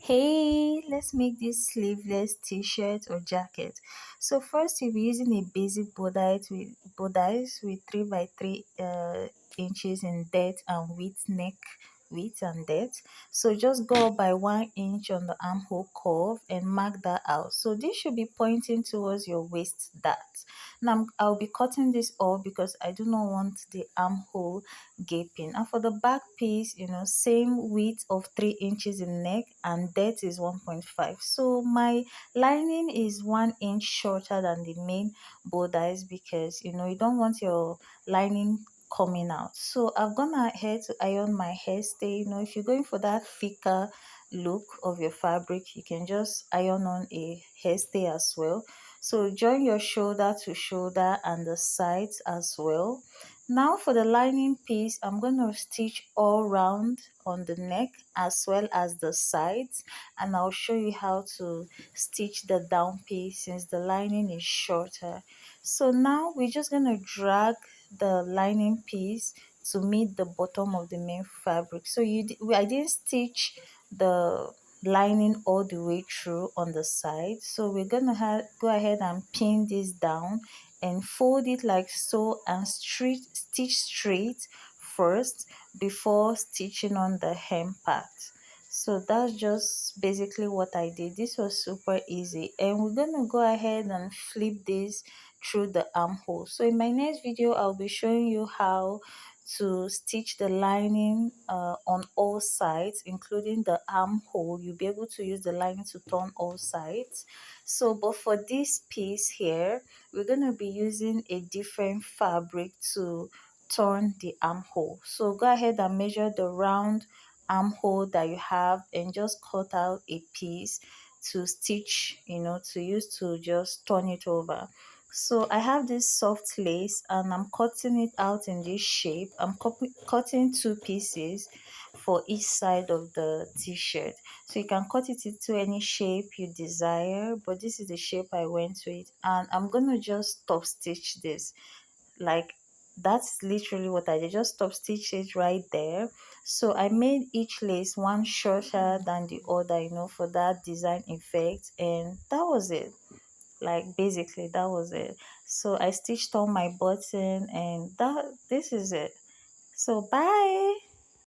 Hey, let's make this sleeveless t-shirt or jacket. So first you'll be using a basic bow dies with 3 by 3 inches in depth and width and depth. So just go up by 1 inch on the armhole curve and mark that out. So this should be pointing towards your waist dart. Now I'll be cutting this off because I do not want the armhole gaping. And for the back piece, same width of 3 inches in neck and depth is 1.5. So my lining is 1 inch shorter than the main bodice because you don't want your lining coming out. So I've gone ahead to iron my hairstay. If you're going for that thicker look of your fabric, you can just iron on a hairstay as well. So join your shoulder to shoulder and the sides as well. Now for the lining piece, I'm going to stitch all round on the neck as well as the sides, and I'll show you how to stitch the down piece since the lining is shorter. So now we're just going to drag the lining piece to meet the bottom of the main fabric. So I didn't stitch the lining all the way through on the side, so we're gonna go ahead and pin this down and fold it like so and stitch straight first before stitching on the hem part. So that's just basically what I did. This was super easy, and we're gonna go ahead and flip this through the armhole. So in my next video I'll be showing you how to stitch the lining on all sides, including the armhole. You'll be able to use the lining to turn all sides. So but for this piece here, we're going to be using a different fabric to turn the armhole. So go ahead and measure the round armhole that you have and just cut out a piece to stitch, to use to just turn it over. So I have this soft lace and I'm cutting it out in this shape. I'm cutting two pieces for each side of the t-shirt. So you can cut it into any shape you desire, but this is the shape I went with, and I'm gonna just top stitch this. Like, that's literally what I did, just stop stitch it right there. So I made each lace one shorter than the other, for that design effect, and that was it. Like, basically that was it. So I stitched on my button, and this is it. So bye.